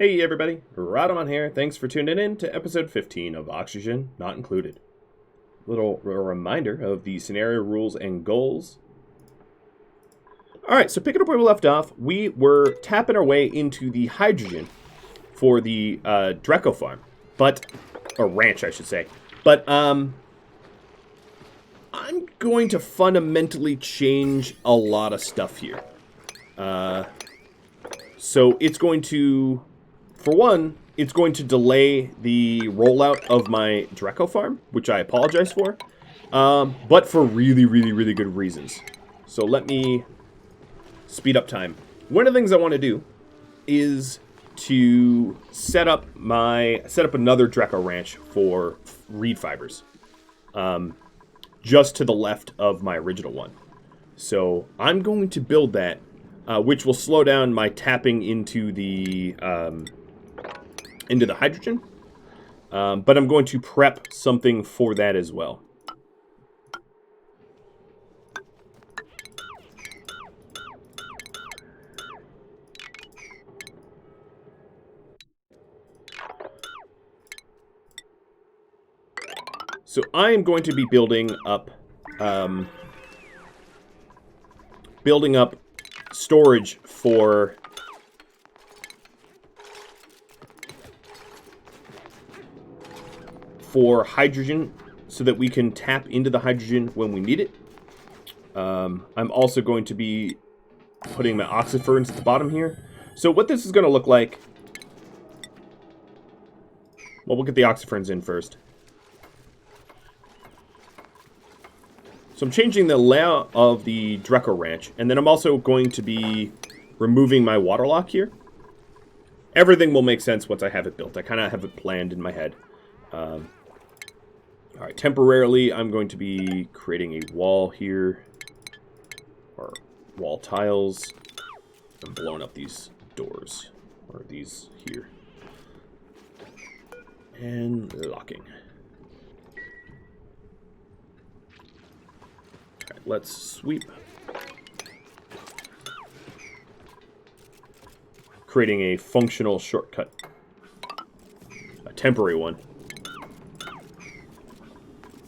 Hey everybody, Radamon here. Thanks for tuning in to episode 15 of Oxygen Not Included. Little reminder of the scenario rules and goals. Alright, so picking up where we left off, we were tapping our way into the hydrogen for the Dreco farm. Or ranch, I should say. But, I'm going to fundamentally change a lot of stuff here. So it's going to... For one, it's going to delay the rollout of my Dreco farm, which I apologize for, but for really good reasons. So let me speed up time. One of the things I want to do is to set up another Dreco ranch for reed fibers, just to the left of my original one. So I'm going to build that, which will slow down my tapping into the hydrogen, but I'm going to prep something for that as well. So I am going to be building up storage for hydrogen so that we can tap into the hydrogen when we need it. I'm also going to be putting my oxyferns at the bottom here. So what this is going to look like... Well, we'll get the oxyferns in first. So I'm changing the layout of the Dreco ranch, and then I'm also going to be removing my water lock here. Everything will make sense once I have it built. I kind of have it planned in my head. Alright, temporarily I'm going to be creating a wall here, or wall tiles, and blowing up these doors, or these here, and locking. Alright, let's sweep. Creating a functional shortcut, a temporary one.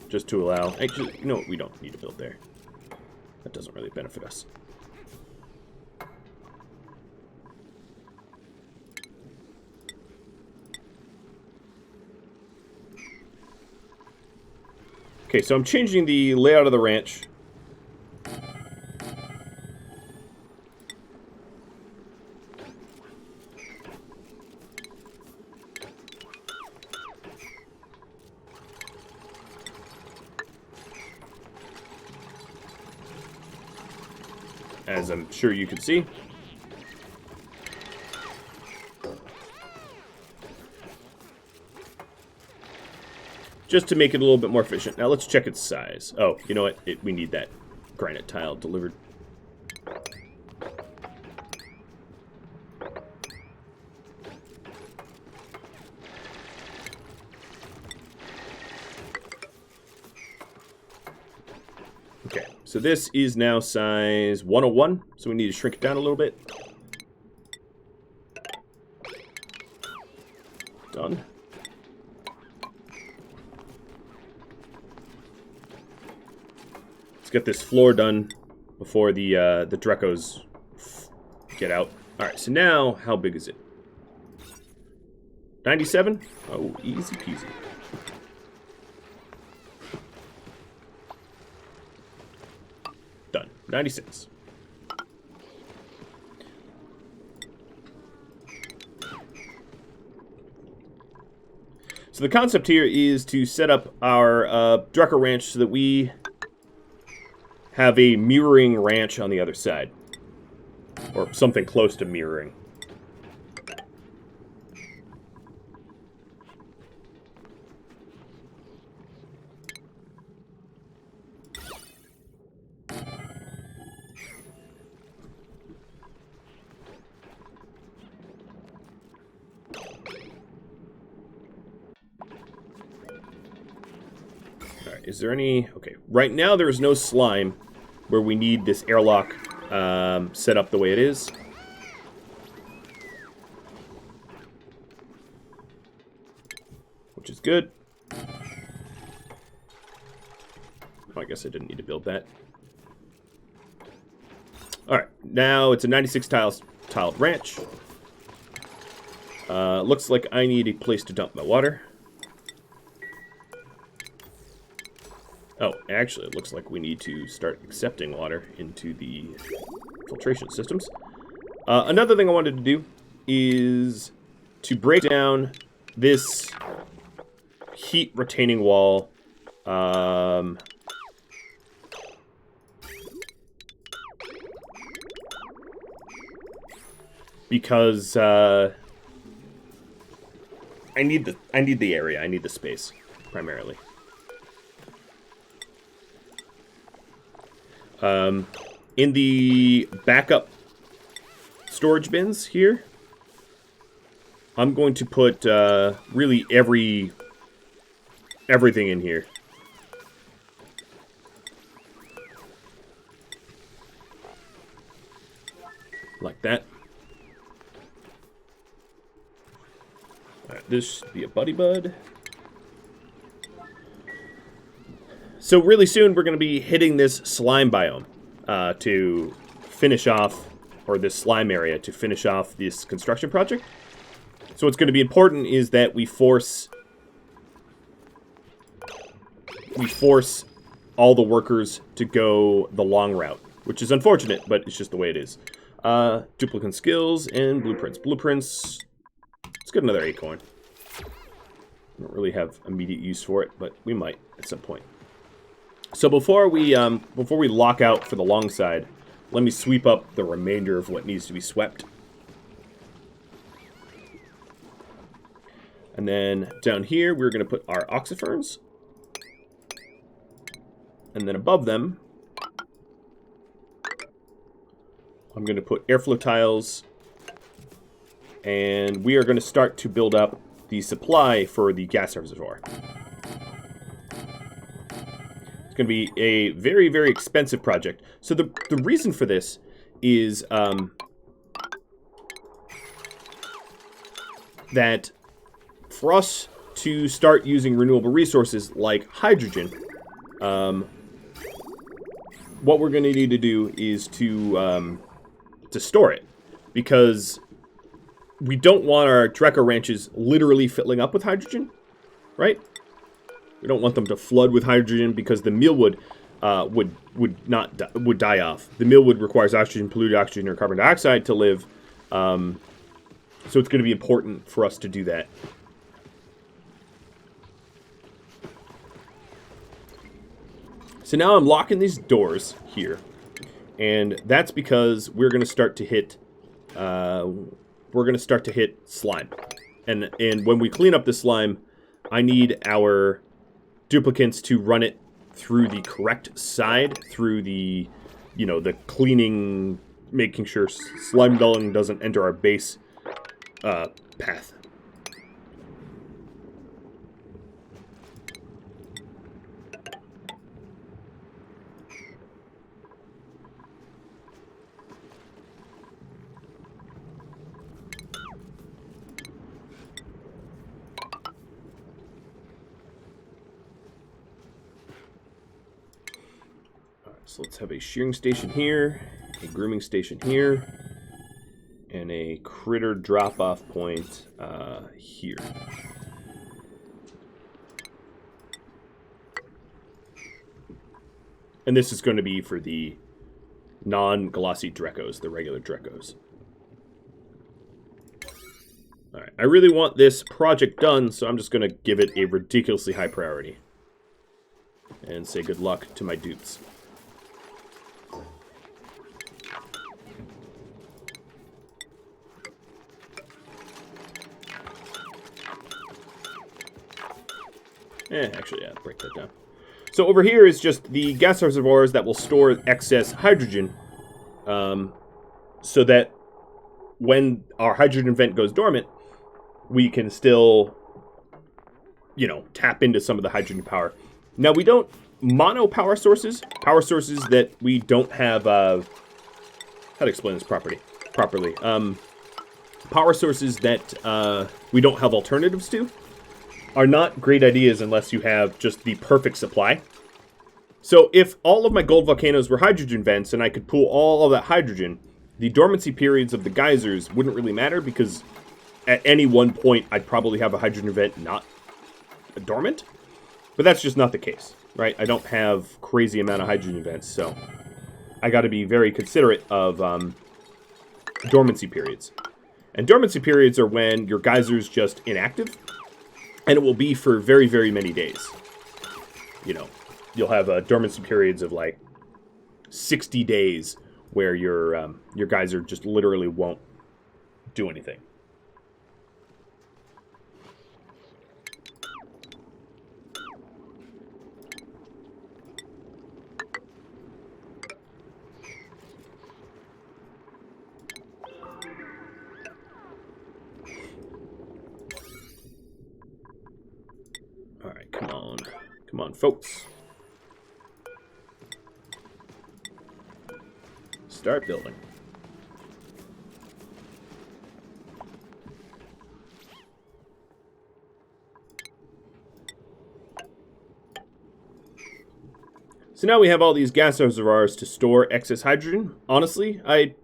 Just to allow... Actually, you know what? We don't need to build there. That doesn't really benefit us. Okay, so I'm changing the layout of the ranch. As I'm sure you can see. Just to make it a little bit more efficient. Now let's check its size. Oh, you know what? We need that granite tile delivered. Okay, so this is now size 101, so we need to shrink it down a little bit. Done. Let's get this floor done before the Drecos get out. Alright, so now, how big is it? 97? Oh, easy peasy. Done. 96. So the concept here is to set up our Dreco ranch so that we have a mirroring ranch on the other side. Or something close to mirroring. Is there any... Okay, right now there is no slime where we need this airlock set up the way it is. which is good. Oh, I guess I didn't need to build that. Alright, now it's a 96 tiled ranch. Looks like I need a place to dump my water. Oh, actually, it looks like we need to start accepting water into the filtration systems. Another thing I wanted to do is to break down this heat retaining wall. Because I need the area, I need the space primarily. In the backup storage bins here, I'm going to put really everything in here. Like that. Alright, this should be a buddy bud. So really soon we're going to be hitting this slime biome to finish off, or this slime area to finish off this construction project. So what's going to be important is that we force all the workers to go the long route, which is unfortunate, but it's just the way it is. Duplicate skills and blueprints. Blueprints, let's get another acorn. I don't really have immediate use for it, but we might at some point. So before we lock out for the long side, let me sweep up the remainder of what needs to be swept. And then down here, we're going to put our oxiferns. And then above them, I'm going to put airflow tiles. And we are going to start to build up the supply for the gas reservoir. It's going to be a very, very expensive project. So the reason for this is that for us to start using renewable resources like hydrogen, what we're going to need to do is to store it, because we don't want our Dreco ranches literally filling up with hydrogen, right? We don't want them to flood with hydrogen, because the mealwood would die off. The mealwood requires oxygen, polluted oxygen, or carbon dioxide to live. So it's going to be important for us to do that. So now I'm locking these doors here, and that's because we're going to start to hit slime, and when we clean up the slime, I need our duplicates to run it through the correct side, through the, the cleaning, making sure slime dulling doesn't enter our base path. So let's have a shearing station here, a grooming station here, and a critter drop-off point here. And this is going to be for the non-glossy Drecos, the regular Drecos. Alright, I really want this project done, so I'm just going to give it a ridiculously high priority. And say good luck to my dupes. Actually, yeah, break that down. So over here is just the gas reservoirs that will store excess hydrogen, so that when our hydrogen vent goes dormant, we can still, tap into some of the hydrogen power. Now, we don't mono power sources that we don't have, how to explain this properly. Power sources that we don't have alternatives to. are not great ideas unless you have just the perfect supply. So if all of my gold volcanoes were hydrogen vents and I could pool all of that hydrogen, the dormancy periods of the geysers wouldn't really matter because at any one point I'd probably have a hydrogen vent not dormant. But that's just not the case, right? I don't have crazy amount of hydrogen vents, so I got to be very considerate of dormancy periods. And dormancy periods are when your geyser's just inactive, and it will be for very, very many days. You know, you'll have dormancy periods of like 60 days where your geyser just literally won't do anything. Alright, come on. Come on, folks. Start building. So now we have all these gas reservoirs to store excess hydrogen. Honestly, I'd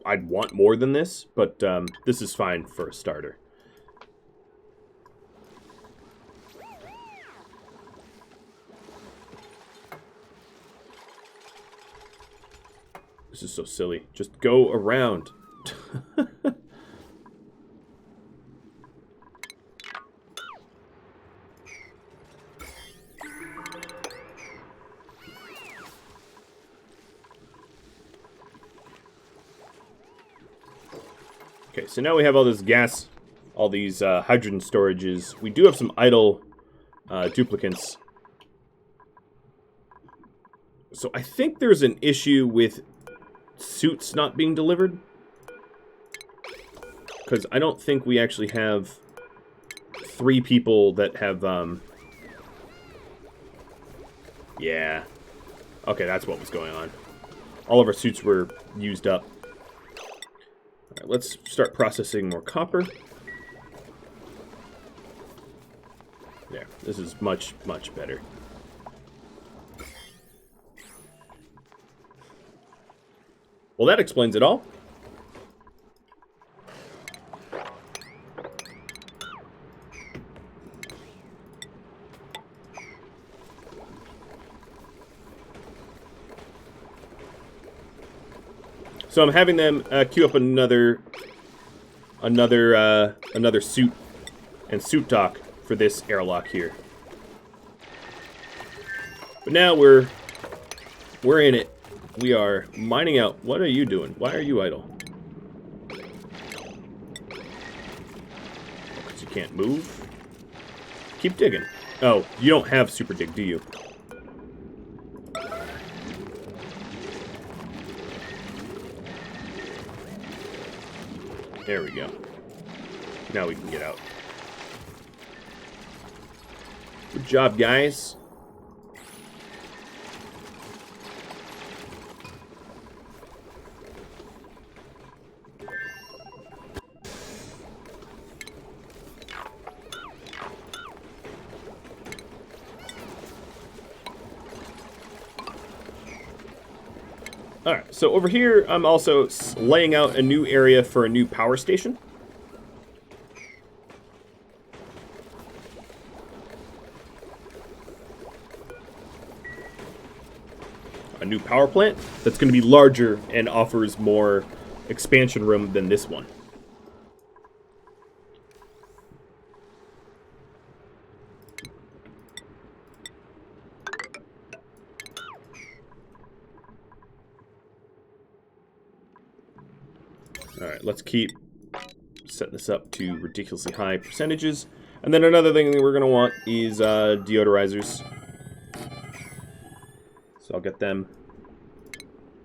want more than this, but this is fine for a starter. This is so silly. Just go around. Okay, so now we have all this gas, all these hydrogen storages. We do have some idle duplicants. So I think there's an issue with suits not being delivered, because I don't think we actually have 3 people that have yeah, okay, that's what was going on. All of our suits were used up. All right, let's start processing more copper. There, this is much better. Well, that explains it all. So I'm having them queue up another suit and suit dock for this airlock here. But now we're in it. We are mining out. What are you doing? Why are you idle? Because you can't move? Keep digging. Oh, you don't have super dig, do you? There we go. Now we can get out. Good job, guys. Alright, so over here, I'm also laying out a new area for a new power station. A new power plant that's going to be larger and offers more expansion room than this one. Alright, let's keep setting this up to ridiculously high percentages. And then another thing that we're going to want is deodorizers. So I'll get them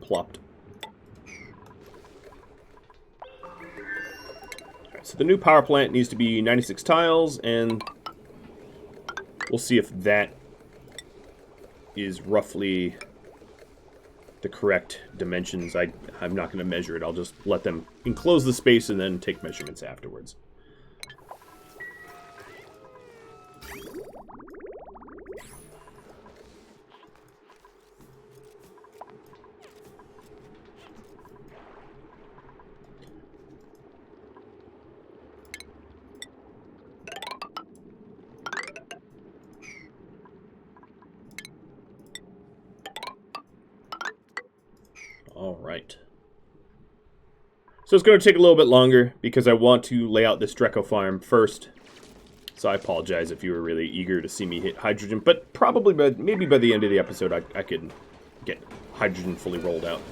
plopped. Alright, so the new power plant needs to be 96 tiles, and we'll see if that is roughly the correct dimensions. I'm not going to measure it. I'll just let them enclose the space and then take measurements afterwards. All right. So it's going to take a little bit longer because I want to lay out this Dreco farm first. So I apologize if you were really eager to see me hit hydrogen, but probably maybe by the end of the episode I could get hydrogen fully rolled out.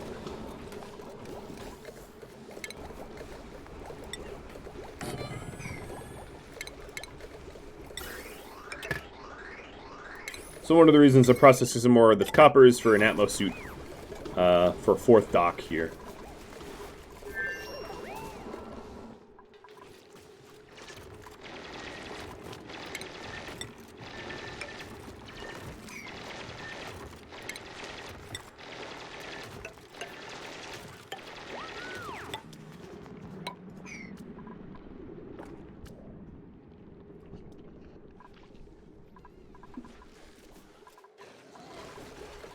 So one of the reasons I'm processing some more of this copper is for an Atmos suit for a fourth dock here.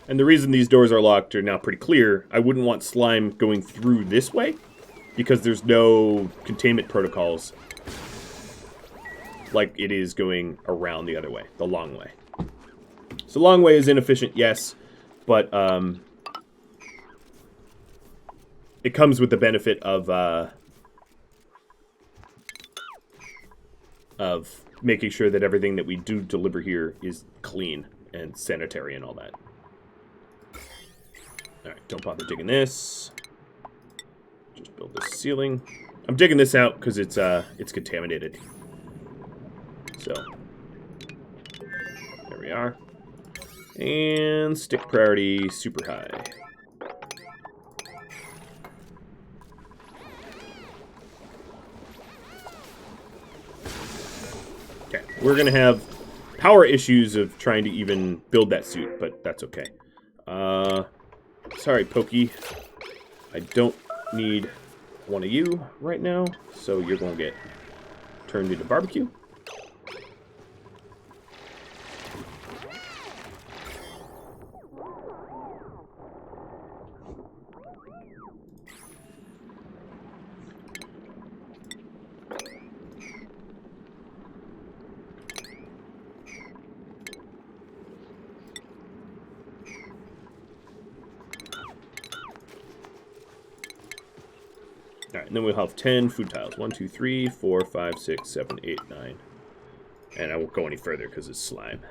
And the reason these doors are locked are now pretty clear. I wouldn't want slime going through this way because there's no containment protocols like it is going around the other way, the long way. So the long way is inefficient, yes, but it comes with the benefit of making sure that everything that we do deliver here is clean and sanitary and all that. Alright, don't bother digging this. Just build this ceiling. I'm digging this out because it's contaminated. So, there we are. And stick priority super high. Okay, we're going to have power issues of trying to even build that suit, but that's okay. Sorry, Pokey. I don't need one of you right now, so you're going to get turned into barbecue. Alright, and then we'll have 10 food tiles. 1, 2, 3, 4, 5, 6, 7, 8, 9. And I won't go any further because it's slime.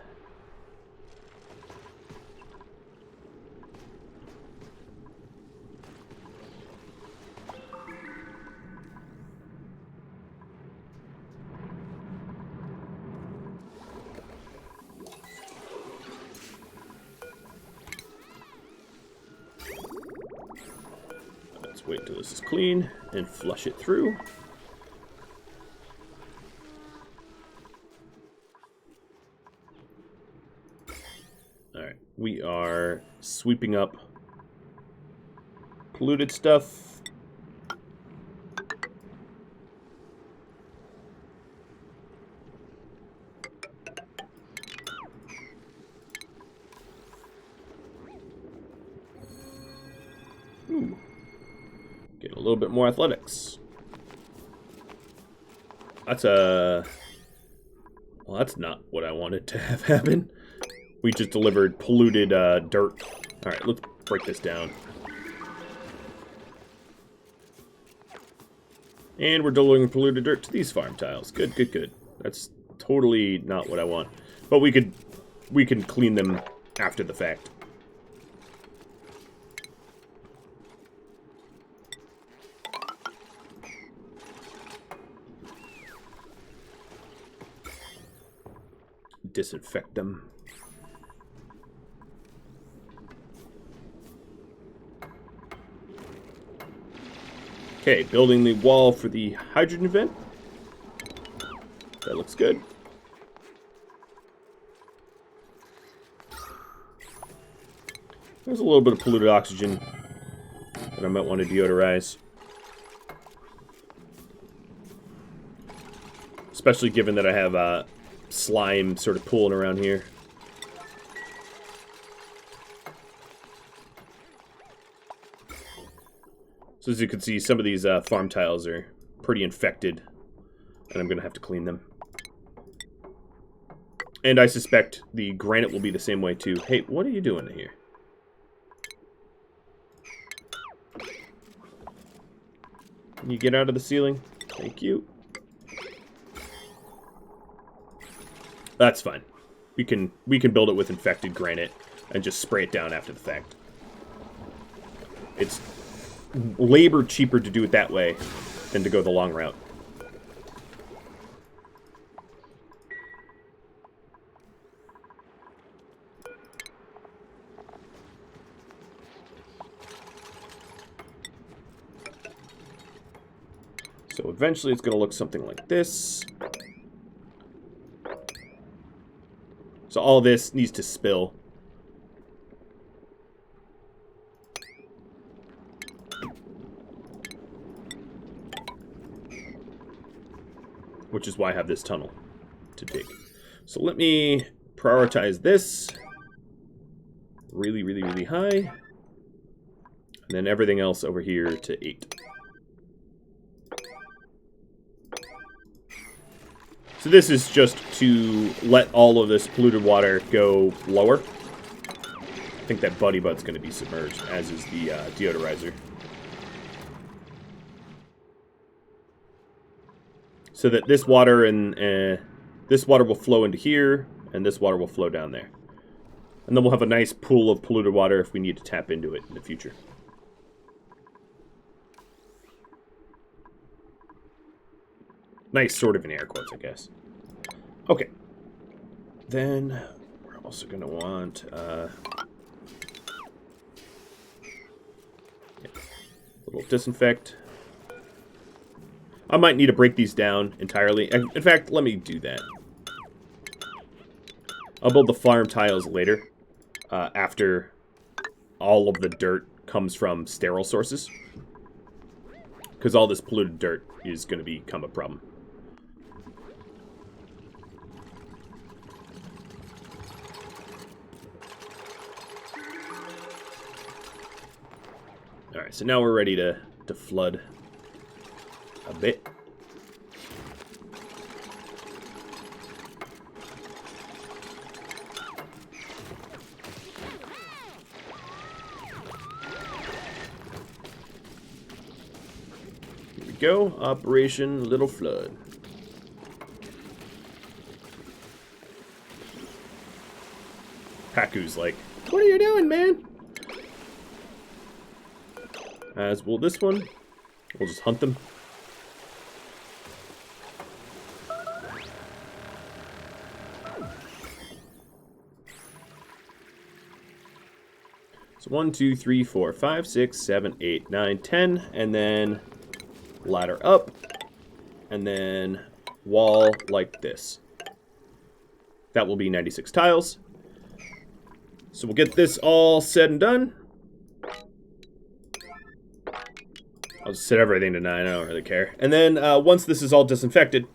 Let's wait until this is clean and flush it through. Alright, we are sweeping up polluted stuff. Ooh. Get a little bit more athletics. That's well, that's not what I wanted to have happen. We just delivered polluted dirt. Alright, let's break this down. And we're delivering polluted dirt to these farm tiles. Good, good, good. That's totally not what I want. But we can clean them after the fact. Disinfect them. Okay, building the wall for the hydrogen vent. That looks good. There's a little bit of polluted oxygen that I might want to deodorize. Especially given that I have slime sort of pooling around here. So as you can see, some of these farm tiles are pretty infected, and I'm going to have to clean them. And I suspect the granite will be the same way too. Hey, what are you doing here? Can you get out of the ceiling? Thank you. That's fine. We can build it with infected granite and just spray it down after the fact. It's labor cheaper to do it that way than to go the long route. So eventually it's going to look something like this. So all this needs to spill. Which is why I have this tunnel to dig. So let me prioritize this really, really, really high. And then everything else over here to 8. So this is just to let all of this polluted water go lower. I think that Buddy Bud's going to be submerged, as is the deodorizer. So that this water and this water will flow into here, and this water will flow down there. And then we'll have a nice pool of polluted water if we need to tap into it in the future. Nice, sort of in air quotes, I guess. Okay. Then we're also going to want a little disinfect. I might need to break these down entirely. In fact, let me do that. I'll build the farm tiles later, after all of the dirt comes from sterile sources. Because all this polluted dirt is going to become a problem. Alright, so now we're ready to flood a bit. Here we go. Operation Little Flood. Paku's like, what are you doing, man? As will this one. We'll just hunt them. So 1, 2, 3, 4, 5, 6, 7, 8, 9, 10, and then ladder up, and then wall like this. That will be 96 tiles. So we'll get this all said and done. I'll just set everything to 9, I don't really care. And then once this is all disinfected,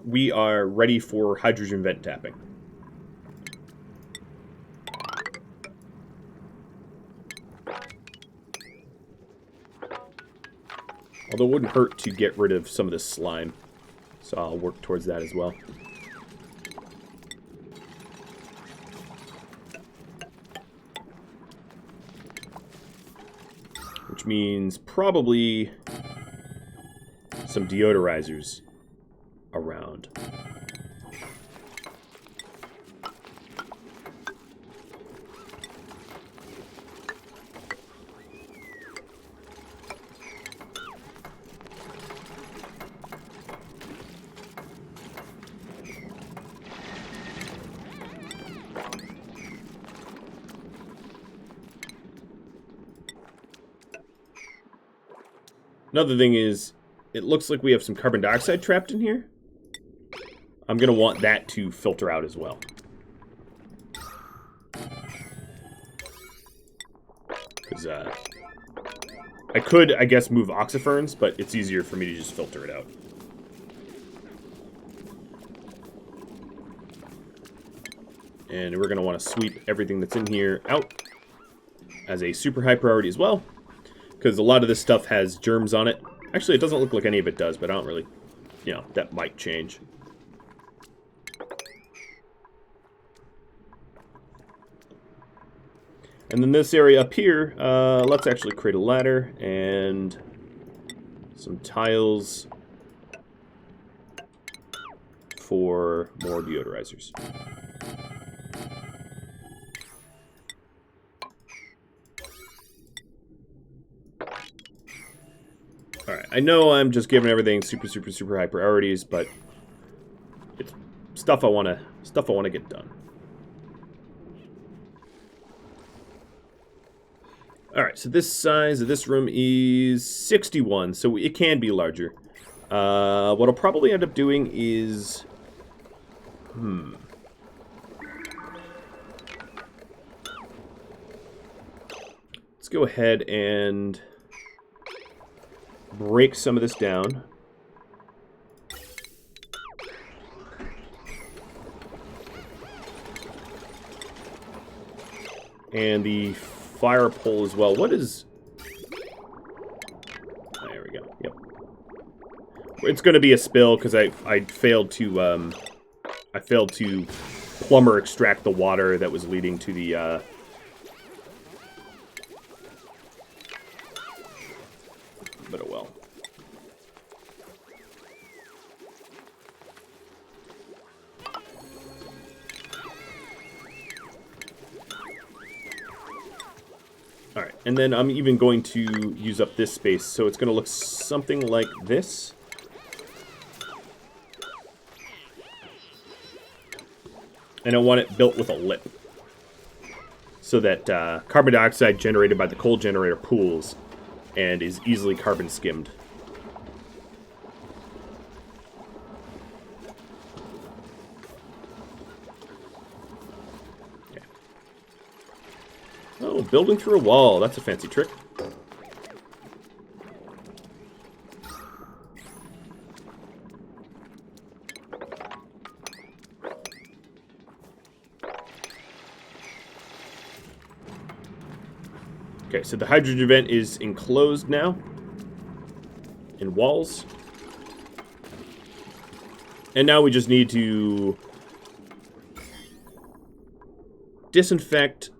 we are ready for hydrogen vent tapping. Although it wouldn't hurt to get rid of some of this slime. So I'll work towards that as well. Which means probably some deodorizers around. Another thing is, it looks like we have some carbon dioxide trapped in here. I'm going to want that to filter out as well. Because I could, I guess, move oxiferns, but it's easier for me to just filter it out. And we're going to want to sweep everything that's in here out as a super high priority as well, because a lot of this stuff has germs on it. Actually, it doesn't look like any of it does, but I don't really, you know, that might change. And then this area up here, let's actually create a ladder and some tiles for more deodorizers. Alright, I know I'm just giving everything super high priorities, but it's stuff I wanna get done. Alright, so this size of this room is 61, so it can be larger. What I'll probably end up doing is... Let's go ahead and break some of this down. And the fire pole as well. What is... There we go. Yep. It's going to be a spill because I failed to plumber extract the water that was leading to the but oh well. Alright, and then I'm even going to use up this space, so it's going to look something like this. And I want it built with a lip, so that carbon dioxide generated by the coal generator pools and is easily carbon skimmed. Okay. Oh, building through a wall. That's a fancy trick. Okay, so the hydrogen vent is enclosed now in walls. And now we just need to disinfect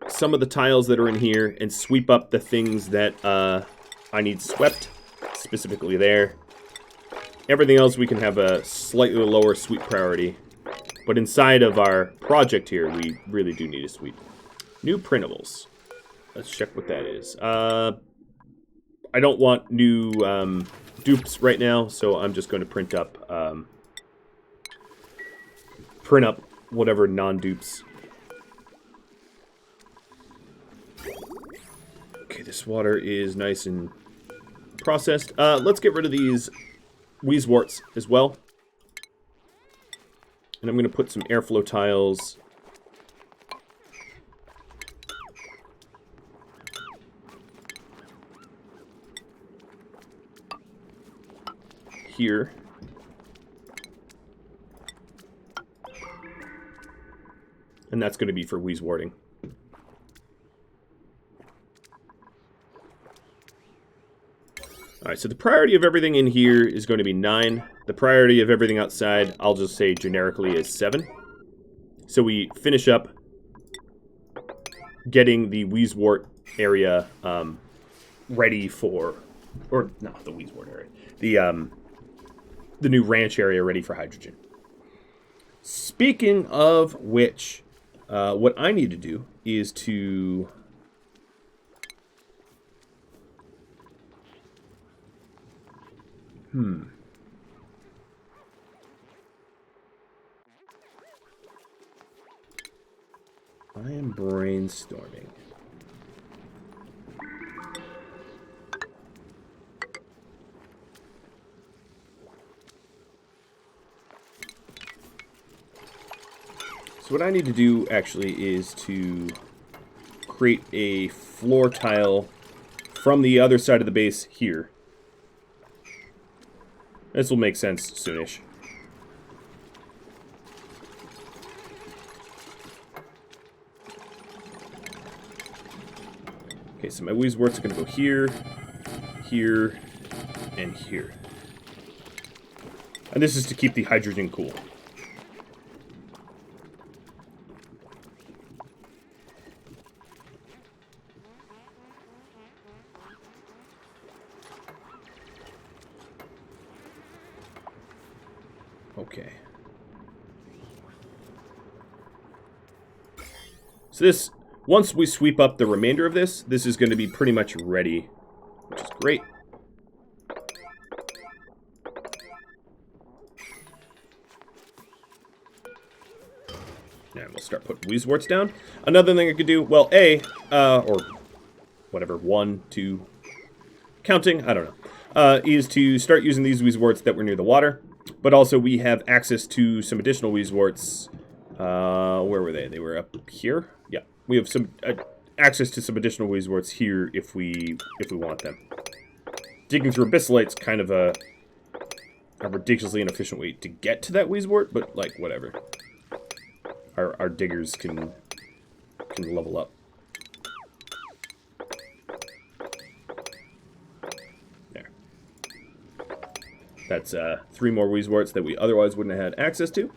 some of the tiles that are in here and sweep up the things that I need swept, specifically there. Everything else we can have a slightly lower sweep priority. But inside of our project here, we really do need a sweep. New printables. Let's check what that is. I don't want new dupes right now, so I'm just going to print up whatever non-dupes. Okay, this water is nice and processed. Let's get rid of these wheezeworts as well. And I'm going to put some airflow tiles here. And that's going to be for wheezeworting. Alright, so the priority of everything in here is going to be 9. The priority of everything outside, I'll just say generically, is 7. So we finish up getting the wheezewort area ready for... Or, not the wheezewort area. The new ranch area ready for hydrogen. Speaking of which, what I need to do is to... I am brainstorming. So what I need to do, actually, is to create a floor tile from the other side of the base here. This will make sense soonish. so my wheeze warts are going to go here, here, and here. And this is to keep the hydrogen cool. Okay. So this, once we sweep up the remainder of this, this is going to be pretty much ready, which is great. And we'll start putting wheeze warts down. Another thing I could do, well, or whatever, 1, 2, counting, I don't know, is to start using these wheeze warts that were near the water. But also we have access to some additional wheeze warts. Where were they? They were up here? Yeah, we have some access to some additional wheeze warts here if we want them. Digging through abyssalate's kind of a ridiculously inefficient way to get to that wheeze wart, but like whatever. Our diggers can level up. There. That's 3 more wheeze warts that we otherwise wouldn't have had access to.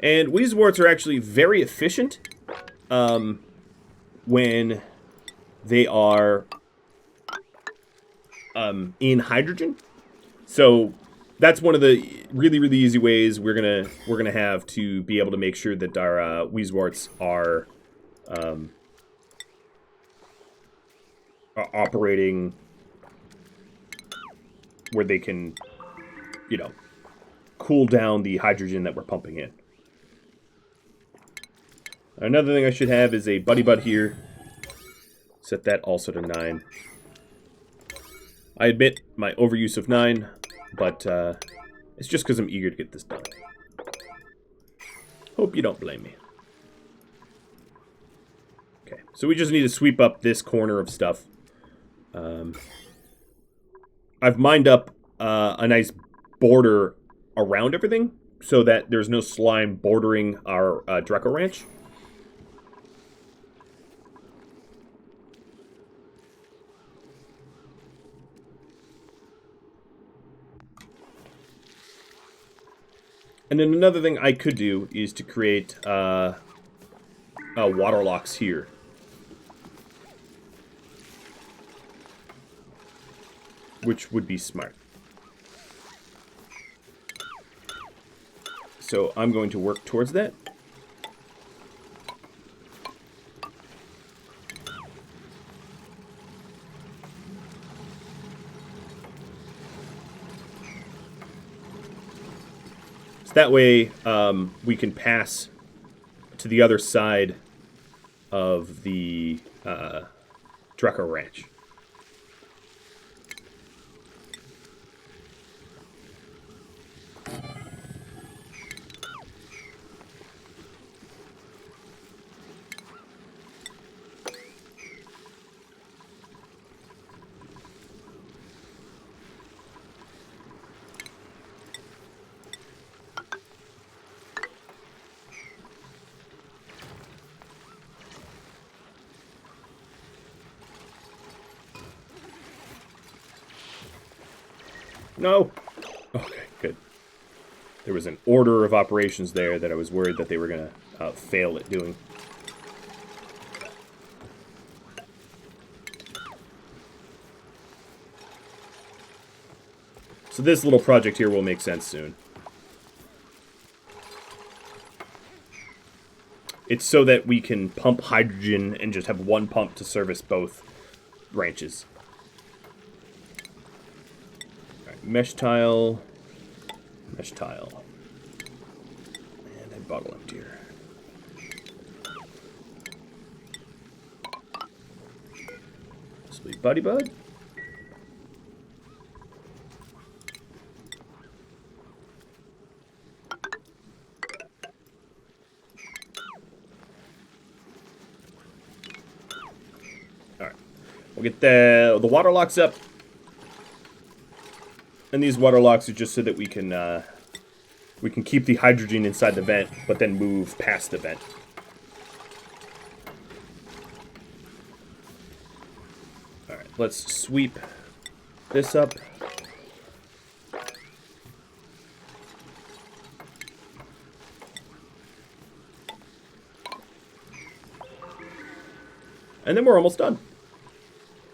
And wheeze warts are actually very efficient when they are in hydrogen. So that's one of the really, really easy ways we're gonna have to be able to make sure that our wheeze warts are operating where they can, you know, cool down the hydrogen that we're pumping in. Another thing I should have is a buddy bud here. Set that also to 9. I admit my overuse of 9, but it's just because I'm eager to get this done. Hope you don't blame me. Okay, so we just need to sweep up this corner of stuff. I've mined up a nice border around everything so that there's no slime bordering our Dreco Ranch. And then another thing I could do is to create water locks here. Which would be smart. So I'm going to work towards that. That way, we can pass to the other side of the Dreco Ranch. No. Okay, good. There was an order of operations there that I was worried that they were going to fail at doing. So this little project here will make sense soon. It's so that we can pump hydrogen and just have one pump to service both branches. Mesh tile, and a bottle emptier. This will be Buddy Bud. All right, we'll get the water locks up. And these water locks are just so that we can keep the hydrogen inside the vent, but then move past the vent. All right, let's sweep this up. And then we're almost done.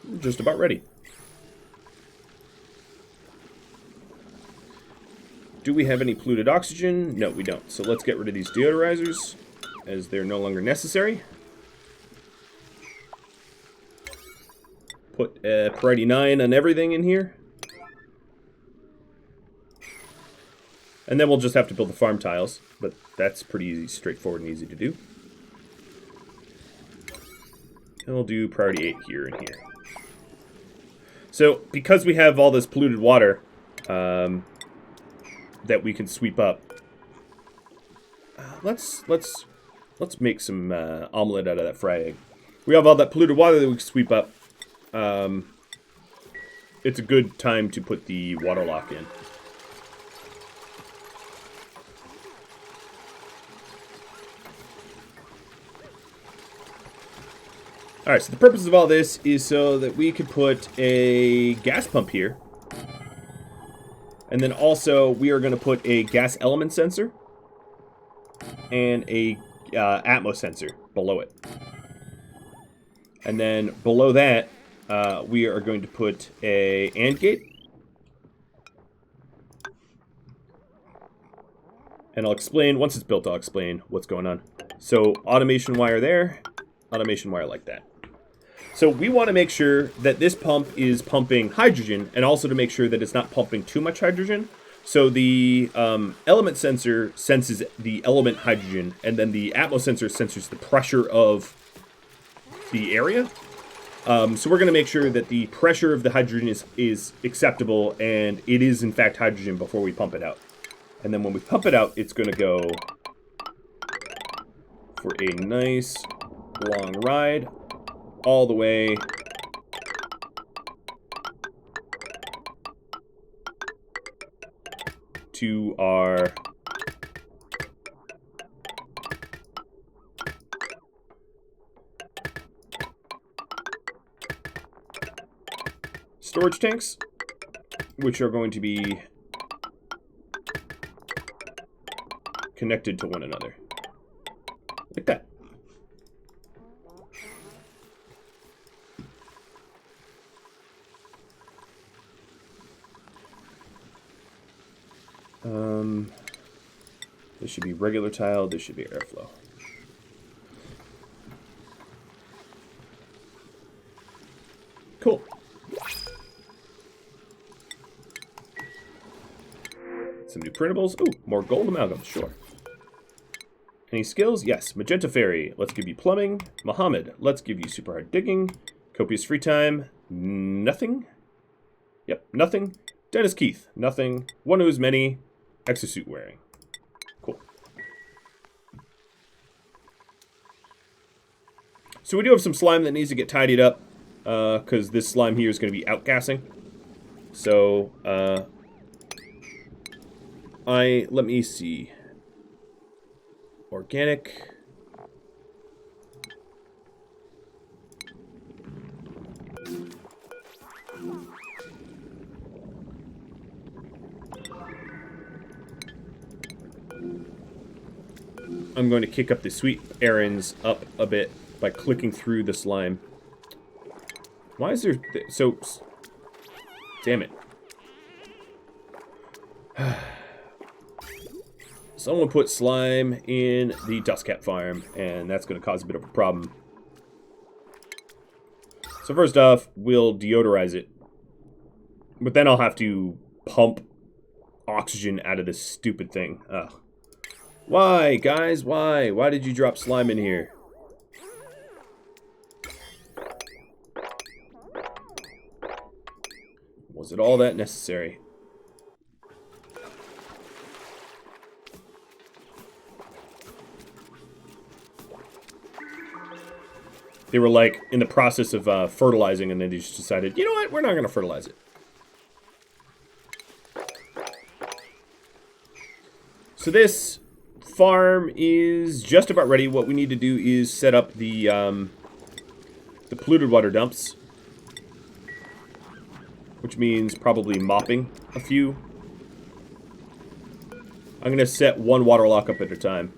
We're just about ready. Do we have any polluted oxygen? No, we don't. So let's get rid of these deodorizers, as they're no longer necessary. Put priority 9 on everything in here. And then we'll just have to build the farm tiles, but that's pretty easy, straightforward and easy to do. And we'll do priority 8 here and here. So, because we have all this polluted water that we can sweep up, let's make some omelet out of that fried egg. We have all that polluted water that we can sweep up. It's a good time to put the water lock in. Alright, so the purpose of all this is so that we could put a gas pump here. And then also, we are going to put a gas element sensor and a atmo sensor below it. And then below that, we are going to put a AND gate. And I'll explain, once it's built, I'll explain what's going on. So, automation wire there, automation wire like that. So we want to make sure that this pump is pumping hydrogen, and also to make sure that it's not pumping too much hydrogen. So the element sensor senses the element hydrogen, and then the atmo sensor senses the pressure of the area. So we're going to make sure that the pressure of the hydrogen is acceptable, and it is in fact hydrogen before we pump it out. And then when we pump it out, it's going to go for a nice long ride all the way to our storage tanks, which are going to be connected to one another, like that. This should be regular tile, this should be airflow. Cool. Some new printables. Ooh, more gold amalgam, sure. Any skills? Yes. Magenta Fairy, let's give you plumbing. Mohammed, let's give you super hard digging. Copious free time, nothing. Yep, nothing. Dennis Keith, nothing. One who's many. Exosuit wearing. Cool. So we do have some slime that needs to get tidied up, because this slime here is going to be outgassing. So, let me see. Organic. I'm going to kick up the sweet errands up a bit by clicking through the slime. Why is there... so... damn it. Someone put slime in the dust cap farm, and that's going to cause a bit of a problem. So first off, we'll deodorize it. But then I'll have to pump oxygen out of this stupid thing. Ugh. Why, guys? Why? Why did you drop slime in here? Was it all that necessary? They were like in the process of fertilizing, and then they just decided, you know what? We're not going to fertilize it. So this farm is just about ready. What we need to do is set up the polluted water dumps, which means probably mopping a few. I'm going to set one water lock up at a time.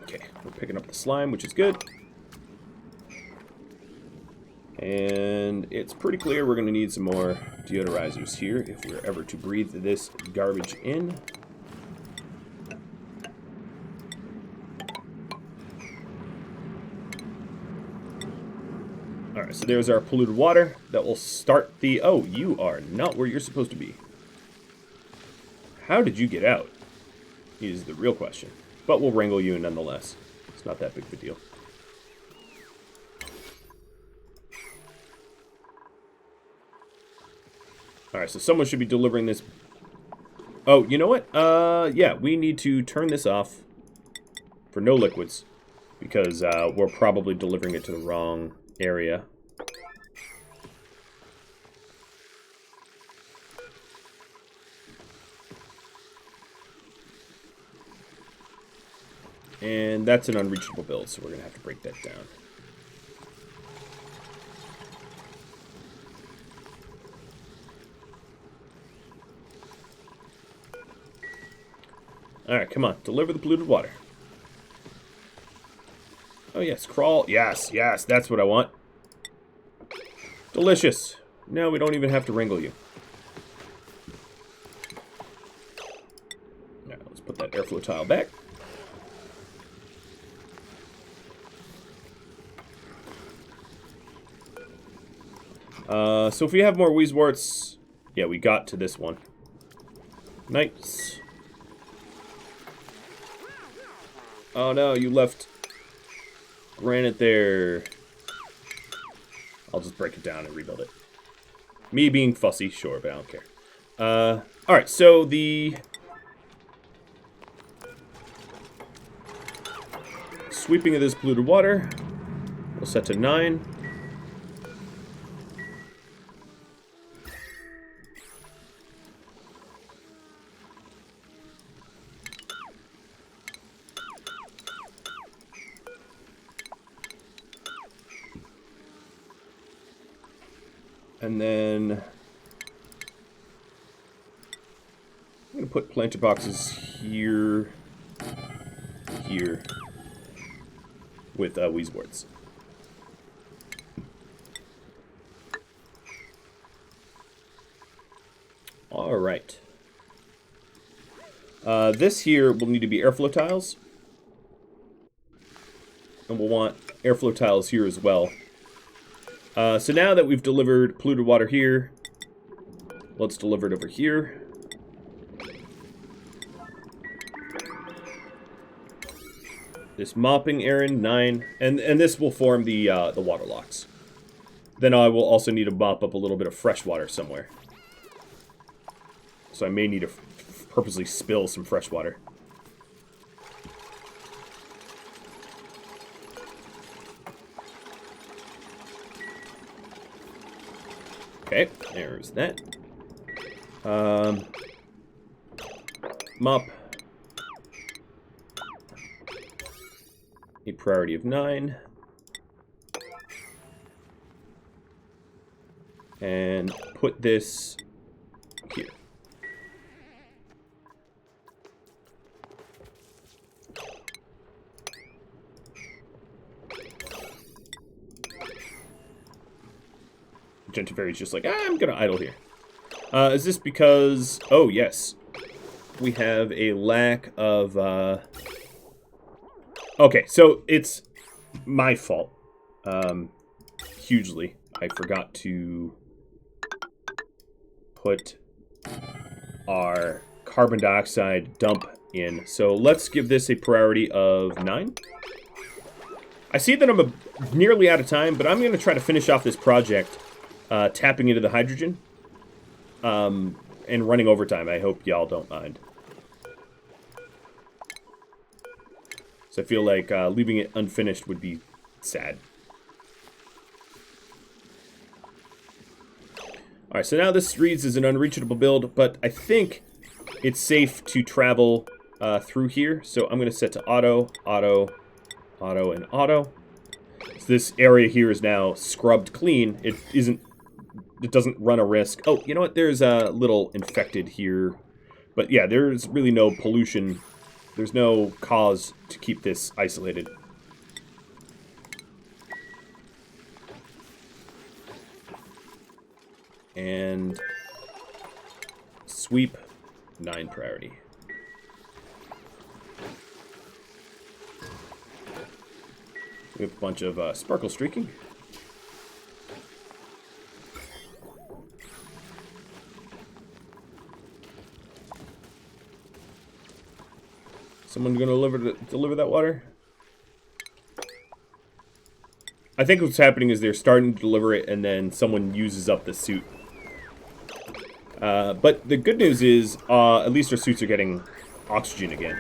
Okay, we're picking up the slime, which is good. And it's pretty clear we're going to need some more deodorizers here if we're ever to breathe this garbage in. Alright, so there's our polluted water. That will start the... Oh, you are not where you're supposed to be. How did you get out? Is the real question. But we'll wrangle you nonetheless. It's not that big of a deal. Alright, so someone should be delivering this. Oh, you know what? Yeah, we need to turn this off for no liquids. Because we're probably delivering it to the wrong area. And that's an unreachable build, so we're going to have to break that down. Alright, come on. Deliver the polluted water. Oh, yes. Crawl. Yes, yes. That's what I want. Delicious. Now we don't even have to wrangle you. Now, let's put that airflow tile back. So if we have more Wheezeworts... Yeah, we got to this one. Nice. Oh no, you left granite there. I'll just break it down and rebuild it. Me being fussy, sure, but I don't care. Alright, so the... sweeping of this polluted water. We'll set to 9. And then I'm going to put planter boxes here, here, with Wheezeworts. All right. This here will need to be airflow tiles. And we'll want airflow tiles here as well. So now that we've delivered polluted water here, let's deliver it over here. This mopping errand, 9, and this will form the water locks. Then I will also need to mop up a little bit of fresh water somewhere. So I may need to purposely spill some fresh water. Okay, there's that. Mop. A priority of 9. And put this here. Gentifairy's just like, I'm gonna idle here. Is this because... Oh, yes. We have a lack of... Okay, so it's my fault. Hugely. I forgot to put our carbon dioxide dump in. So let's give this a priority of 9. I see that I'm nearly out of time, but I'm going to try to finish off this project tapping into the hydrogen and running overtime. I hope y'all don't mind. So I feel like leaving it unfinished would be sad. Alright, so now this reads as an unreachable build, but I think it's safe to travel through here. So I'm going to set to auto, auto, auto, and auto. So this area here is now scrubbed clean. It doesn't run a risk. Oh, you know what? There's a little infected here. But yeah, there's really no pollution. There's no cause to keep this isolated. And sweep 9 priority. We have a bunch of sparkle streaking. Someone going to deliver that water? I think what's happening is they're starting to deliver it, and then someone uses up the suit. But the good news is, at least our suits are getting oxygen again.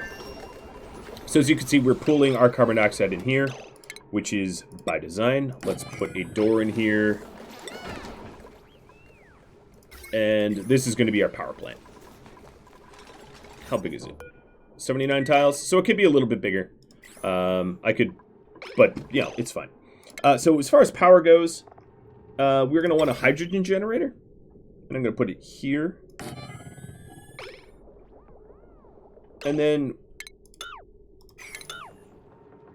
So as you can see, we're pooling our carbon dioxide in here, which is by design. Let's put a door in here. And this is going to be our power plant. How big is it? 79 tiles. So it could be a little bit bigger. I could, but yeah, it's fine. So as far as power goes, we're going to want a hydrogen generator. And I'm going to put it here. And then,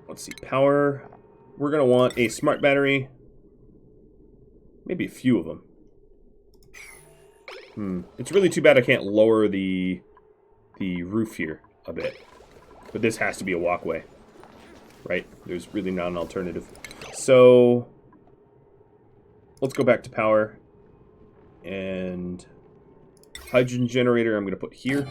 let's see, power. We're going to want a smart battery. Maybe a few of them. It's really too bad I can't lower the roof here a bit. But this has to be a walkway. Right? There's really not an alternative. So, let's go back to power. And hydrogen generator I'm going to put here.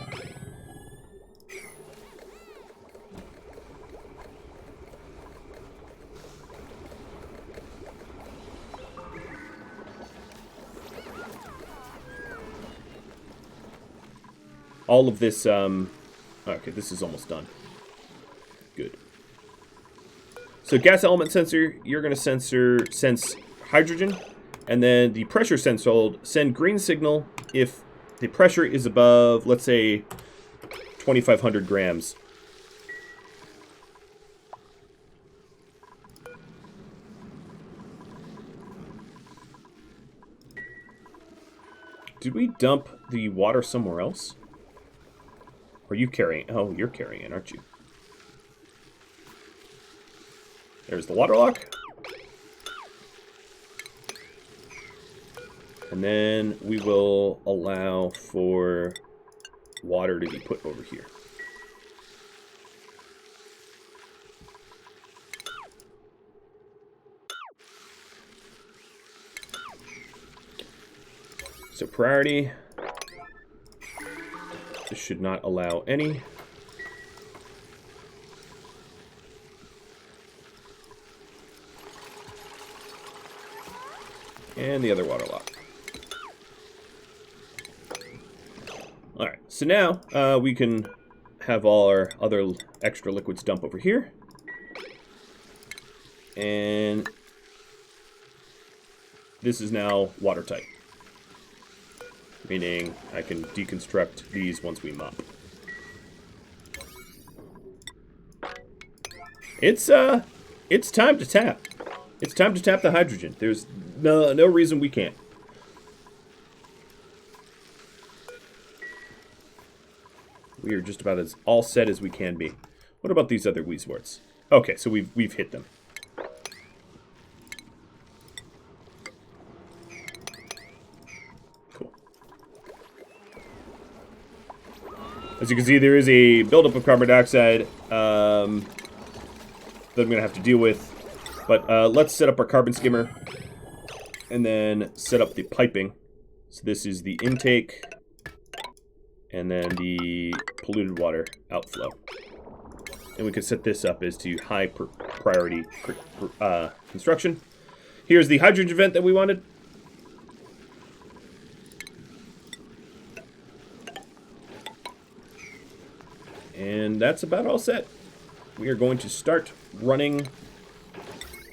All of this, okay, this is almost done. Good. So gas element sensor, you're going to sense hydrogen. And then the pressure sensor will send green signal if the pressure is above, let's say, 2,500 grams. Did we dump the water somewhere else? Are you carrying? Oh, you're carrying it, aren't you? There's the water lock. And then we will allow for water to be put over here. So priority. This should not allow any. And the other water lock. Alright, so now we can have all our other extra liquids dump over here. And this is now watertight. Meaning I can deconstruct these once we mop. It's time to tap. It's time to tap the hydrogen. There's no reason we can't. We are just about as all set as we can be. What about these other Weezworts? Okay, so we've hit them. Cool. As you can see, there is a buildup of carbon dioxide that I'm going to have to deal with. But let's set up our carbon skimmer and then set up the piping. So this is the intake and then the polluted water outflow. And we can set this up as to high priority construction. Here's the hydrogen vent that we wanted. And that's about all set. we are going to start running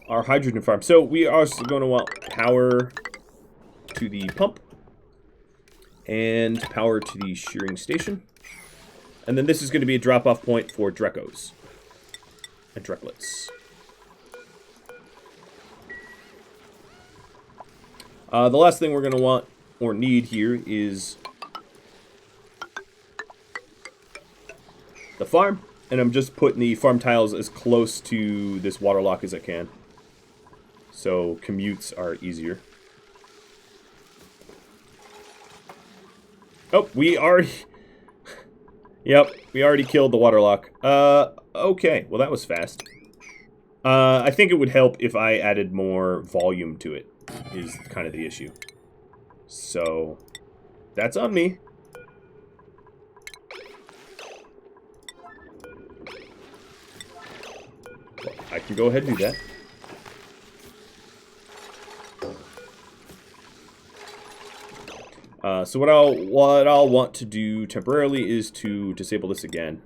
our hydrogen farm. So we are also going to want power to the pump and power to the shearing station. And then this is going to be a drop-off point for Drekos and Dreklets. The last thing we're going to want or need here is the farm. And I'm just putting the farm tiles as close to this water lock as I can, so commutes are easier. Oh, we already... Yep, we already killed the water lock. Okay, well that was fast. I think it would help if I added more volume to it, is kind of the issue. So, that's on me. Well, I can go ahead and do that. So what I'll want to do temporarily is to disable this again.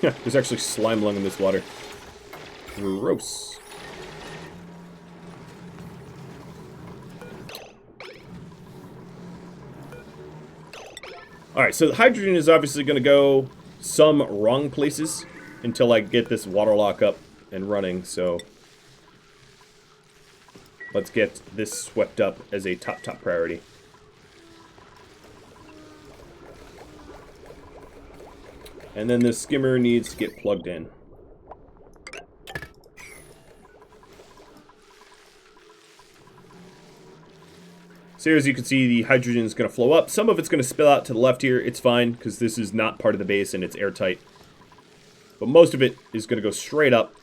Yeah, there's actually slime lung in this water. Gross. Alright, so the hydrogen is obviously going to go some wrong places until I get this water lock up and running, so let's get this swept up as a top priority. And then this skimmer needs to get plugged in. So here, as you can see, the hydrogen is going to flow up. Some of it's going to spill out to the left here. It's fine, because this is not part of the base and it's airtight. But most of it is going to go straight up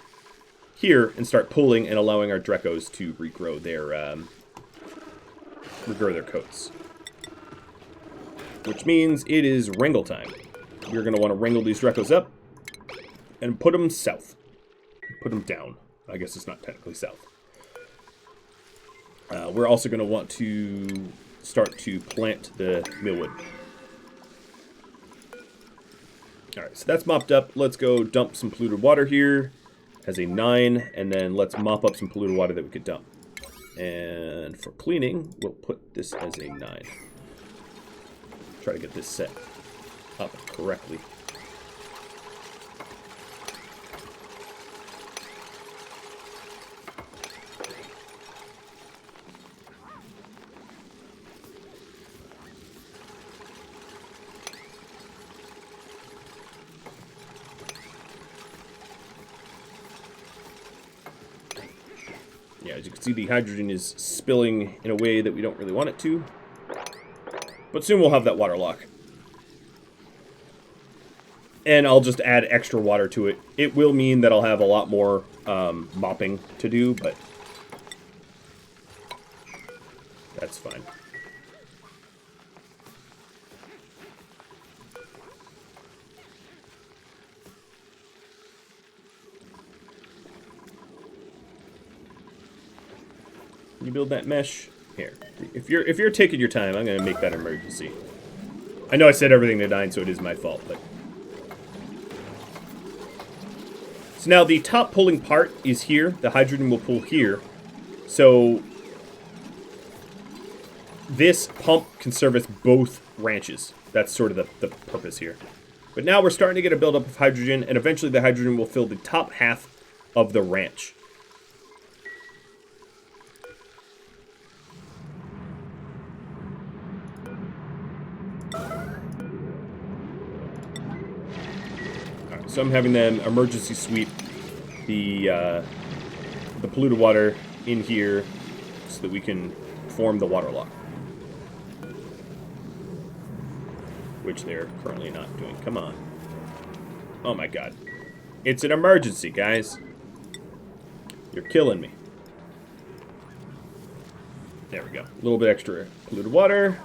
here and start pulling and allowing our Drekos to regrow their coats. Which means it is wrangle time. We're going to want to wrangle these Drekos up and put them south. Put them down. I guess it's not technically south. We're also going to want to start to plant the millwood. Alright, so that's mopped up. Let's go dump some polluted water here as a 9, and then let's mop up some polluted water that we could dump. And for cleaning, we'll put this as a 9. Try to get this set up correctly. Yeah, as you can see, the hydrogen is spilling in a way that we don't really want it to. But soon we'll have that water lock. And I'll just add extra water to it. It will mean that I'll have a lot more mopping to do, but that's fine. Can you build that mesh? Here. If you're taking your time, I'm gonna make that an emergency. I know I said everything to 9, so it is my fault, but. So now the top pulling part is here. The hydrogen will pull here. So this pump can service both ranches. That's sort of the purpose here. But now we're starting to get a buildup of hydrogen, and eventually the hydrogen will fill the top half of the ranch. So I'm having them emergency sweep the polluted water in here so that we can form the water lock. Which they're currently not doing. Come on. Oh my god. It's an emergency, guys. You're killing me. There we go. A little bit extra polluted water.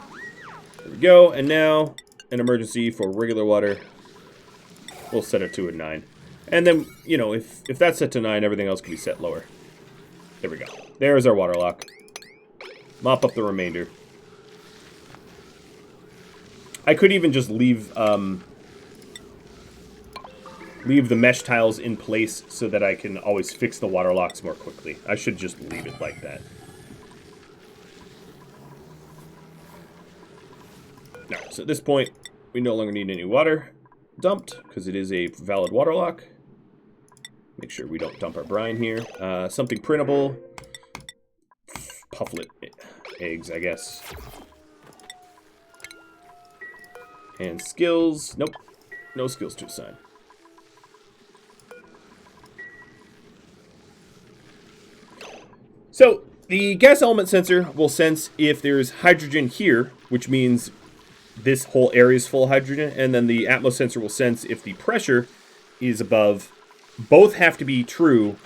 There we go. And now an emergency for regular water. We'll set it to a 9. And then, you know, if that's set to 9, everything else can be set lower. There we go. There's our water lock. Mop up the remainder. I could even just leave the mesh tiles in place so that I can always fix the water locks more quickly. I should just leave it like that. Alright, so at this point, we no longer need any water dumped, because it is a valid water lock. Make sure we don't dump our brine here. Something printable. Pufflet eggs, I guess. And skills. Nope. No skills to assign. So, the gas element sensor will sense if there's hydrogen here, which means this whole area is full of hydrogen, and then the atmos sensor will sense if the pressure is above. Both have to be true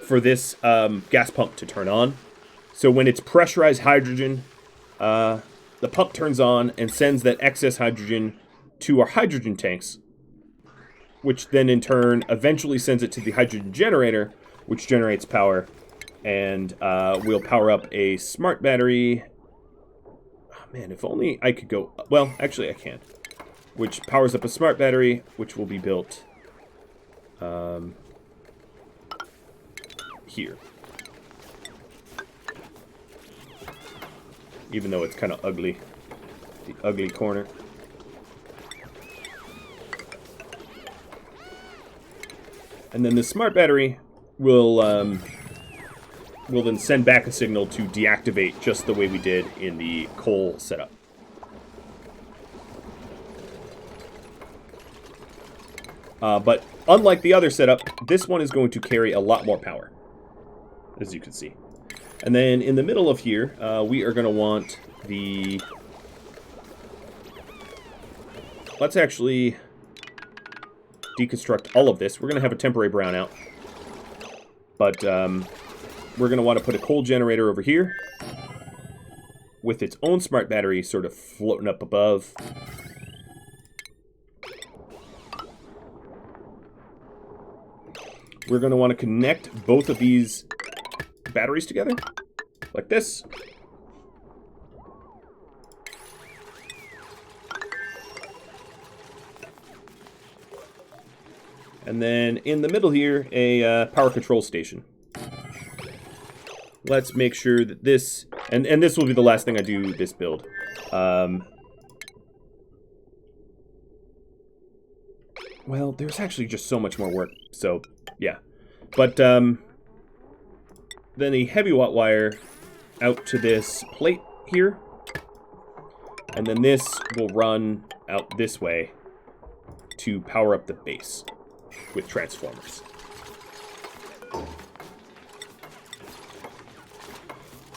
for this gas pump to turn on. So when it's pressurized hydrogen, the pump turns on and sends that excess hydrogen to our hydrogen tanks, which then in turn eventually sends it to the hydrogen generator, which generates power, and we'll power up a smart battery. Oh, man, if only I could go... Well, actually I can. Which powers up a smart battery, which will be built here. Even though it's kind of ugly. The ugly corner. And then the smart battery will then send back a signal to deactivate just the way we did in the coal setup. But unlike the other setup, this one is going to carry a lot more power, as you can see. And then in the middle of here, we are going to want the... Let's actually deconstruct all of this. We're going to have a temporary brownout. But we're going to want to put a coal generator over here with its own smart battery sort of floating up above. We're going to want to connect both of these batteries together, like this. And then in the middle here, a power control station. Let's make sure that this, and this will be the last thing I do this build. Well, there's actually just so much more work, so yeah. But then a heavy watt wire out to this plate here. And then this will run out this way to power up the base with transformers.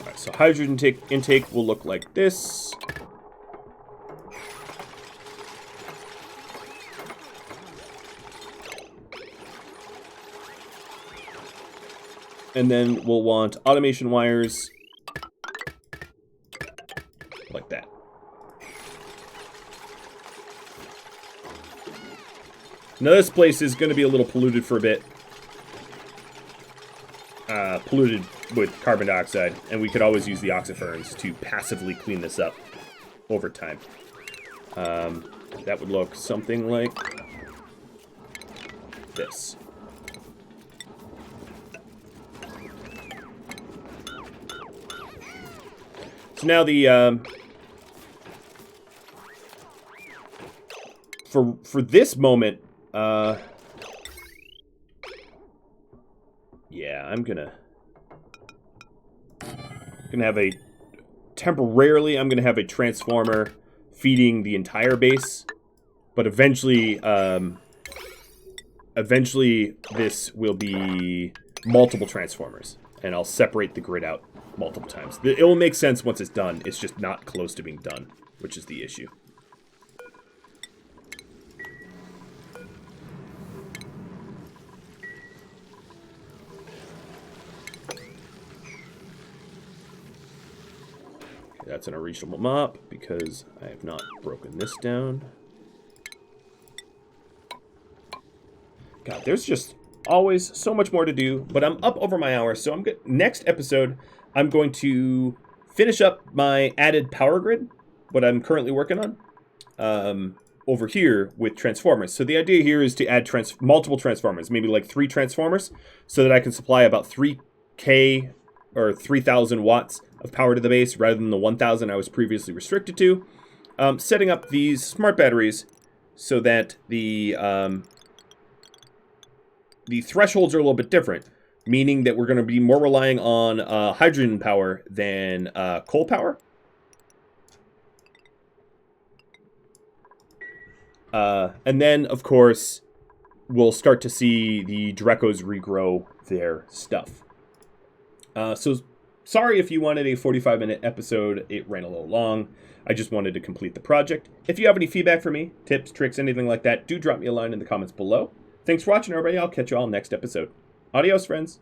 Alright, so hydrogen intake will look like this. And then we'll want automation wires like that. Now this place is going to be a little polluted for a bit. Polluted with carbon dioxide, and we could always use the oxiferns to passively clean this up over time. That would look something like this. So now the for this moment, yeah, I'm gonna have a temporarily. I'm gonna have a transformer feeding the entire base, but eventually, this will be multiple transformers, and I'll separate the grid out multiple times. It will make sense once it's done. It's just not close to being done, which is the issue. That's an unreachable mop because I have not broken this down. God, there's just always so much more to do, but I'm up over my hour, so I'm good. Next episode, I'm going to finish up my added power grid, what I'm currently working on. over here with transformers. So the idea here is to add multiple transformers, maybe like 3 transformers, so that I can supply about 3K or 3,000 watts of power to the base rather than the 1,000 I was previously restricted to. Setting up these smart batteries so that the thresholds are a little bit different, meaning that we're going to be more relying on hydrogen power than coal power. And then, of course, we'll start to see the Drecos regrow their stuff. So, sorry if you wanted a 45-minute episode. It ran a little long. I just wanted to complete the project. If you have any feedback for me, tips, tricks, anything like that, do drop me a line in the comments below. Thanks for watching, everybody. I'll catch you all next episode. Adios, friends.